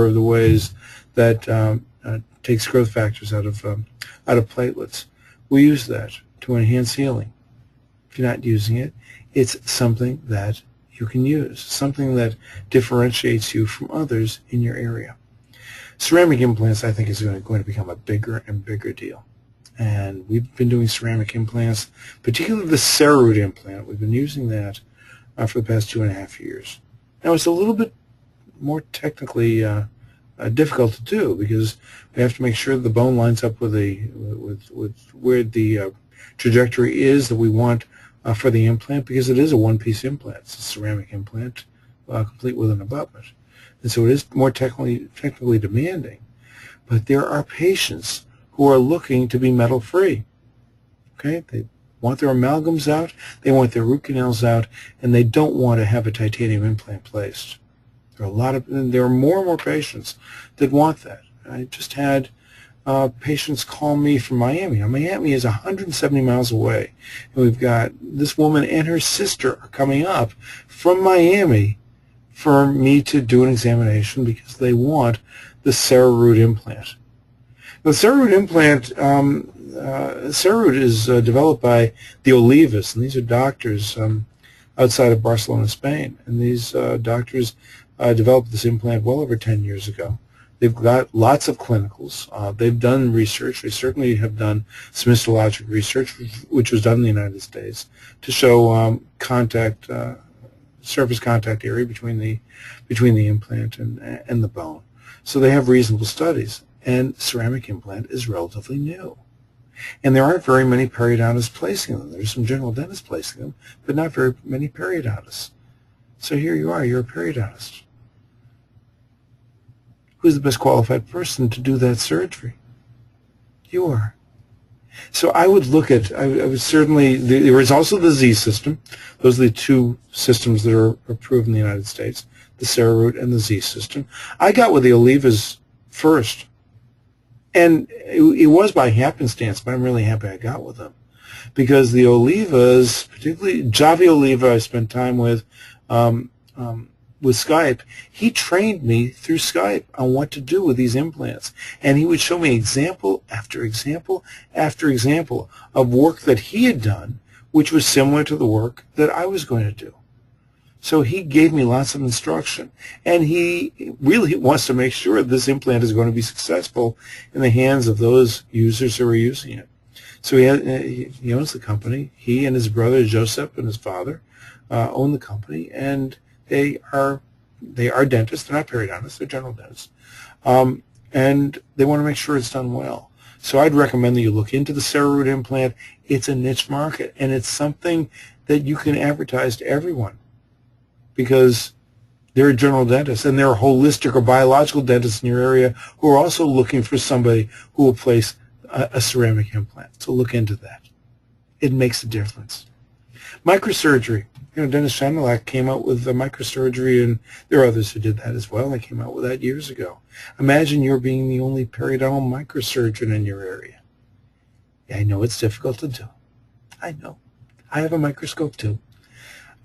of the ways that takes growth factors out of platelets. We use that to enhance healing. If you're not using it, it's something that you can use, something that differentiates you from others in your area. Ceramic implants, I think, is going to become a bigger and bigger deal. And we've been doing ceramic implants, particularly the CeraRoot implant. We've been using that for the past 2.5 years. Now, it's a little bit more technically difficult to do because we have to make sure that the bone lines up with where the trajectory is that we want for the implant, because it is a one-piece implant. It's a ceramic implant, complete with an abutment. And so it is more technically demanding. But there are patients who are looking to be metal-free. Okay? They want their amalgams out, they want their root canals out, and they don't want to have a titanium implant placed. There are more and more patients that want that. I just had patients call me from Miami. Now, Miami is 170 miles away, and we've got this woman and her sister are coming up from Miami for me to do an examination because they want the CeraRoot implant. The CeraRoot implant, CeraRoot is developed by the Olivas, and these are doctors outside of Barcelona, Spain, and these doctors developed this implant well over 10 years ago. They've got lots of clinicals. They've done research. They certainly have done some histologic research, which was done in the United States, to show surface contact area between the implant and the bone. So they have reasonable studies. And ceramic implant is relatively new. And there aren't very many periodontists placing them. There's some general dentists placing them, but not very many periodontists. So here you are, you're a periodonist. Who's the best qualified person to do that surgery? You are. So I would look at, I would certainly, there is also the Z system. Those are the two systems that are approved in the United States, the CeraRoot and the Z system. I got with the Olivas first. And it was by happenstance, but I'm really happy I got with them. Because the Olivas, particularly Javi Oliva, I spent time with Skype. He trained me through Skype on what to do with these implants. And he would show me example after example after example of work that he had done, which was similar to the work that I was going to do. So he gave me lots of instruction, and he really wants to make sure this implant is going to be successful in the hands of those users who are using it. So he owns the company. He and his brother Joseph and his father own the company, and they are dentists. They're not periodontists. They're general dentists, and they want to make sure it's done well. So I'd recommend that you look into the CeraRoot implant. It's a niche market, and it's something that you can advertise to everyone, because there are general dentists and there are holistic or biological dentists in your area who are also looking for somebody who will place a ceramic implant. So look into that. It makes a difference. Microsurgery. You know, Dennis Chanelak came out with microsurgery, and there are others who did that as well. They came out with that years ago. Imagine you're being the only periodontal microsurgeon in your area. Yeah, I know it's difficult to do. I know. I have a microscope too.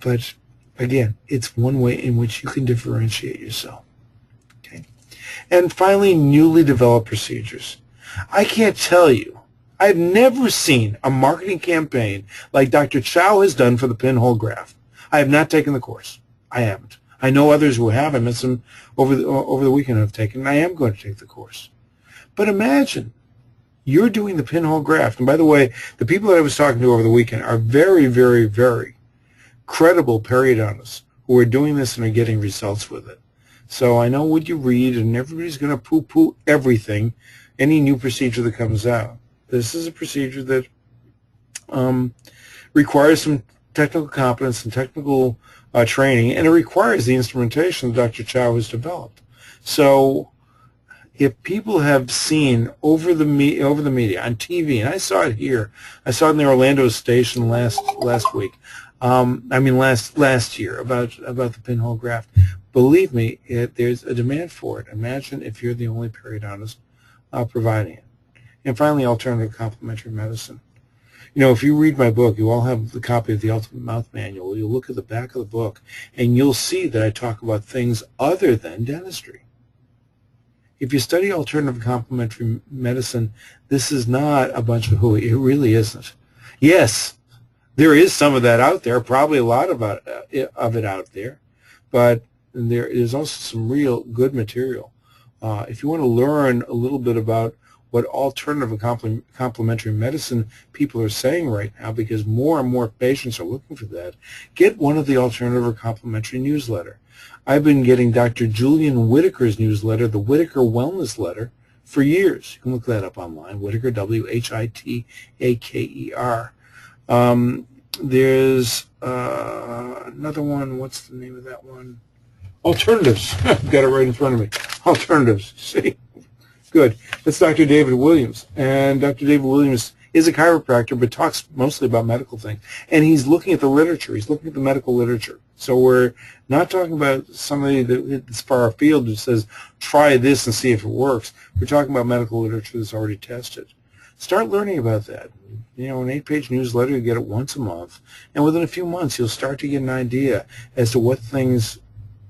But again, it's one way in which you can differentiate yourself. Okay? And finally, newly developed procedures. I can't tell you, I've never seen a marketing campaign like Dr. Chow has done for the pinhole graft. I have not taken the course. I haven't. I know others who have. I met some over the weekend who have taken, and I am going to take the course. But imagine you're doing the pinhole graft. And by the way, the people that I was talking to over the weekend are very, very, very credible periodontists who are doing this and are getting results with it. So I know what you read, and everybody's going to poo-poo everything, any new procedure that comes out. This is a procedure that requires some technical competence and technical training, and it requires the instrumentation that Dr. Chow has developed. So if people have seen over the media on TV, and I saw it here, I saw it in the Orlando station last week. Last year about the pinhole graft. Believe me, there's a demand for it. Imagine if you're the only periodontist providing it. And finally, alternative complementary medicine. You know, if you read my book, you all have the copy of the Ultimate Mouth Manual. You'll look at the back of the book, and you'll see that I talk about things other than dentistry. If you study alternative complementary medicine, this is not a bunch of hooey. It really isn't. Yes, there is some of that out there, probably a lot of it out there, but there is also some real good material. If you want to learn a little bit about what alternative complementary medicine people are saying right now, because more and more patients are looking for that, get one of the alternative or complementary newsletter. I've been getting Dr. Julian Whitaker's newsletter, the Whitaker Wellness Letter, for years. You can look that up online, Whitaker, W-H-I-T-A-K-E-R. There's another one. What's the name of that one? Alternatives. I've got it right in front of me. Alternatives. See? Good. That's Dr. David Williams. And Dr. David Williams is a chiropractor, but talks mostly about medical things. And he's looking at the literature. He's looking at the medical literature. So we're not talking about somebody that's far afield who says, try this and see if it works. We're talking about medical literature that's already tested. Start learning about that. You know, an 8-page newsletter, you get it once a month. And within a few months, you'll start to get an idea as to what things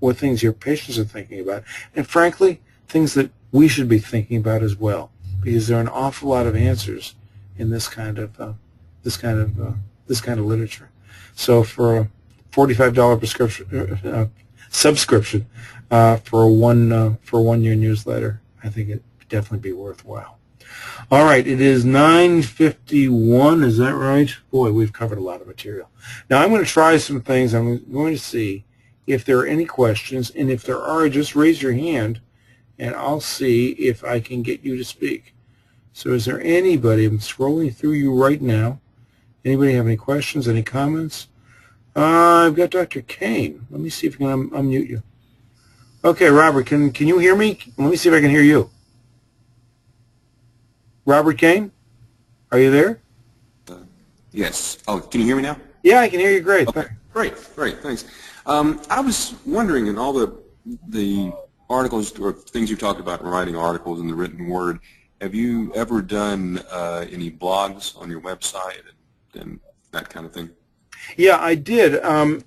your patients are thinking about. And frankly, things that we should be thinking about as well, because there are an awful lot of answers in this kind of literature. So for a $45 subscription for a one-year newsletter, I think it'd definitely be worthwhile. All right, it is 9:51. Is that right? Boy, we've covered a lot of material. Now I'm going to try some things. I'm going to see if there are any questions, and if there are, just raise your hand, and I'll see if I can get you to speak. So is there anybody? I'm scrolling through you right now. Anybody have any questions, any comments? I've got Dr. Kane. Let me see if I can unmute you. Okay, Robert, can you hear me? Let me see if I can hear you. Robert Kane, are you there? Yes. Oh, can you hear me now? Yeah, I can hear you great. Okay, great, thanks. I was wondering, in all the articles or things you talked about in writing articles in the written word, have you ever done any blogs on your website and that kind of thing? Yeah, I did.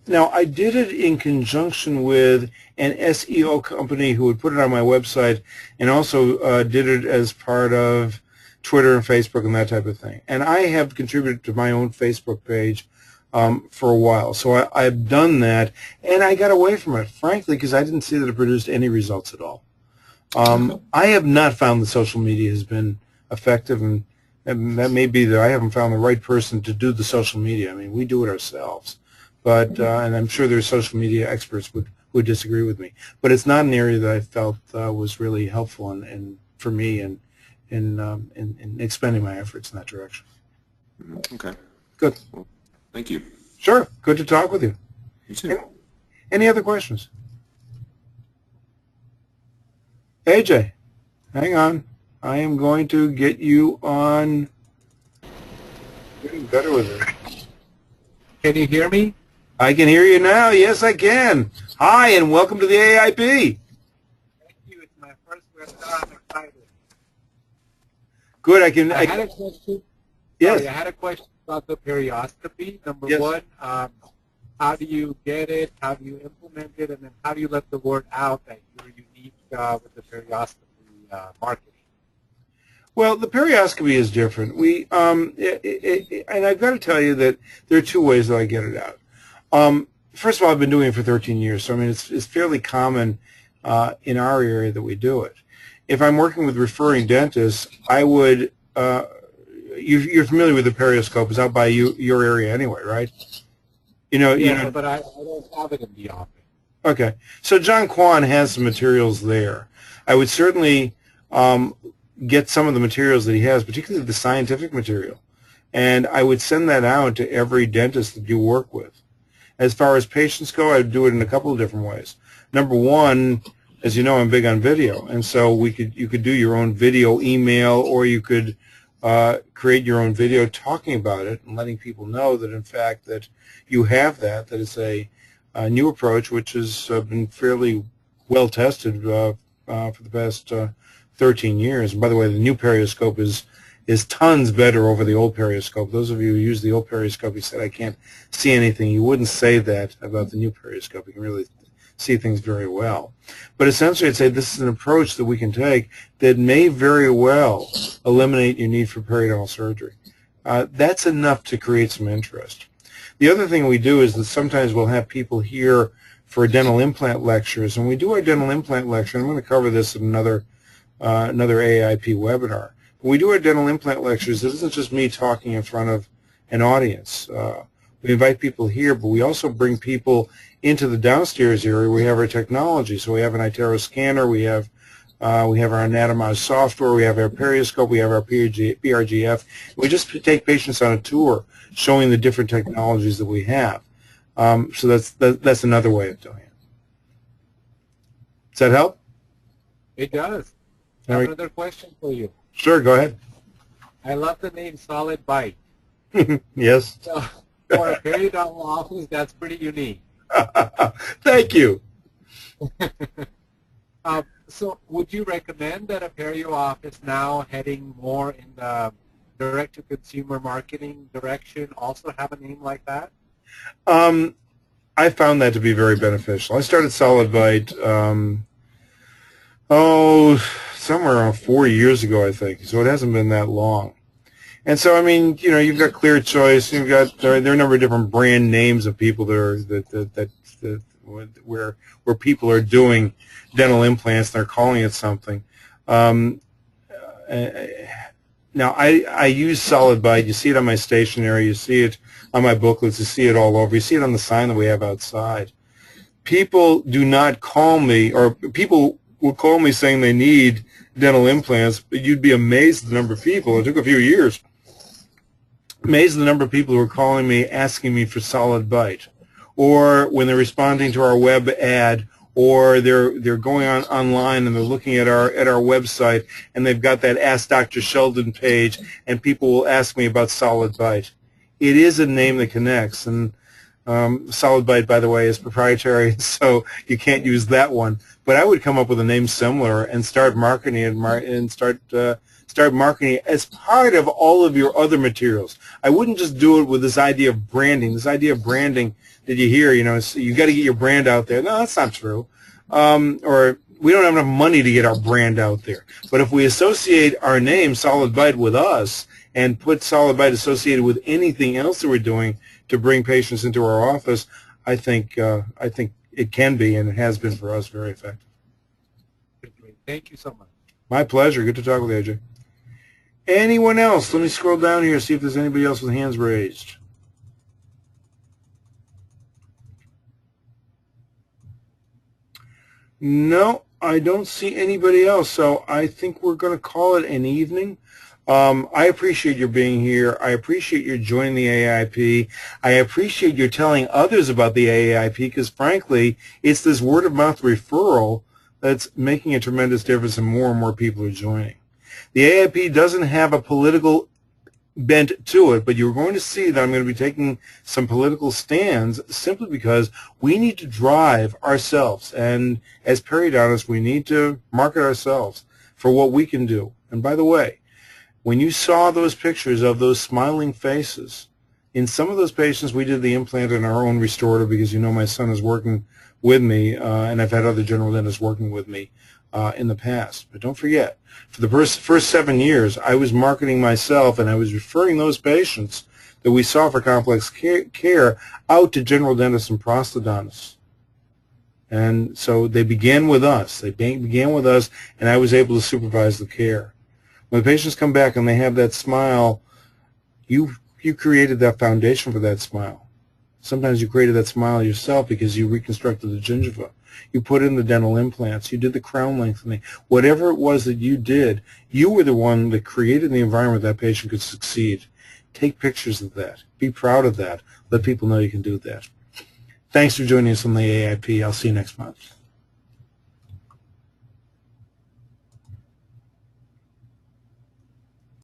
Now, I did it in conjunction with an SEO company who would put it on my website, and also did it as part of Twitter and Facebook and that type of thing. And I have contributed to my own Facebook page for a while. So I've done that, and I got away from it, frankly, because I didn't see that it produced any results at all. I have not found that social media has been effective, and that may be that I haven't found the right person to do the social media. I mean, we do it ourselves, but and I'm sure there's social media experts would disagree with me. But it's not an area that I felt was really helpful for me in expending my efforts in that direction. Okay. Good. Well, thank you. Sure. Good to talk with you. You too. Any other questions? AJ, hang on. I am going to get you on. Getting better with it. Can you hear me? I can hear you now. Yes, I can. Hi, and welcome to the AIP. Thank you. It's my first webinar. I'm excited. Good. I had a question. Yes. Sorry, I had a question about the perioscopy. Number Yes. one, how do you get it? How do you implement it? And then how do you let the word out that you're unique with the perioscopy marketing? Well, the perioscopy is different. And I've got to tell you that there are two ways that I get it out. first of all, I've been doing it for 13 years, so I mean it's fairly common in our area that we do it. If I'm working with referring dentists, I would. You're familiar with the Perioscope? It's out by your area anyway, right? Yeah, but I don't have it in the office. Okay, so John Kwan has some materials there. I would certainly get some of the materials that he has, particularly the scientific material, and I would send that out to every dentist that you work with. As far as patients go, I would do it in a couple of different ways. Number one, as you know, I'm big on video, and so you could do your own video email, or you could create your own video talking about it and letting people know that in fact that you have that it's a new approach which has been fairly well tested for the past 13 years. And by the way, the new Perioscope is tons better over the old Perioscope. Those of you who use the old Perioscope, you said I can't see anything. You wouldn't say that about the new Perioscope. You can really see things very well. But essentially I'd say this is an approach that we can take that may very well eliminate your need for periodontal surgery. That's enough to create some interest. The other thing we do is that sometimes we'll have people here for dental implant lectures. And we do our dental implant lecture, and I'm going to cover this in another AIP webinar. When we do our dental implant lectures, it isn't just me talking in front of an audience. We invite people here, but we also bring people into the downstairs area. We have our technology. So we have an iTero scanner, we have our Anatomize software, we have our Perioscope, we have our PRGF. We just take patients on a tour showing the different technologies that we have. So that's another way of doing it. Does that help? It does. I have another question for you. Sure, go ahead. I love the name Solid Bite. Yes. So, for a periodontal office, that's pretty unique. Thank you. So would you recommend that a perio office now heading more in the direct-to-consumer marketing direction also have a name like that? I found that to be very beneficial. I started Solid Bite, somewhere around 4 years ago, I think, so it hasn't been that long. And so, I mean, you know, you've got Clear Choice, you've got there are a number of different brand names of people that where people are doing dental implants. They're calling it something. Now, I use Solid Bite. You see it on my stationery. You see it on my booklets. You see it all over. You see it on the sign that we have outside. People do not call me, or people will call me saying they need dental implants, but you'd be amazed at the number of people. It took a few years. Amazed at the number of people who are calling me asking me for Solid Bite, or when they're responding to our web ad, or they're going online and they're looking at our website and they've got that Ask Dr. Sheldon page, and people will ask me about Solid Bite. It is a name that connects, and Solid Bite, by the way, is proprietary, so you can't use that one. But I would come up with a name similar and start marketing it and start marketing it as part of all of your other materials. I wouldn't just do it with this idea of branding. This idea of branding that you hear, you know, you got to get your brand out there. No, that's not true. Or we don't have enough money to get our brand out there. But if we associate our name, Solid Bite, with us and put Solid Bite associated with anything else that we're doing to bring patients into our office, I think it can be, and it has been for us, very effective. Thank you so much. My pleasure. Good to talk with you, AJ. Anyone else? Let me scroll down here, see if there's anybody else with hands raised. No, I don't see anybody else, so I think we're going to call it an evening. I appreciate your being here. I appreciate your joining the AIP. I appreciate your telling others about the AIP, because frankly, it's this word-of-mouth referral that's making a tremendous difference, and more people are joining. The AIP doesn't have a political bent to it, but you're going to see that I'm going to be taking some political stands simply because we need to drive ourselves, and as periodontists, we need to market ourselves for what we can do. And by the way, when you saw those pictures of those smiling faces, in some of those patients we did the implant in our own restorative, because you know my son is working with me, and I've had other general dentists working with me in the past. But don't forget, for the first 7 years, I was marketing myself, and I was referring those patients that we saw for complex care out to general dentists and prosthodontists. And so they began with us. They began with us, and I was able to supervise the care. When the patients come back and they have that smile, you created that foundation for that smile. Sometimes you created that smile yourself because you reconstructed the gingiva. You put in the dental implants. You did the crown lengthening. Whatever it was that you did, you were the one that created the environment that patient could succeed. Take pictures of that. Be proud of that. Let people know you can do that. Thanks for joining us on the AIP. I'll see you next month.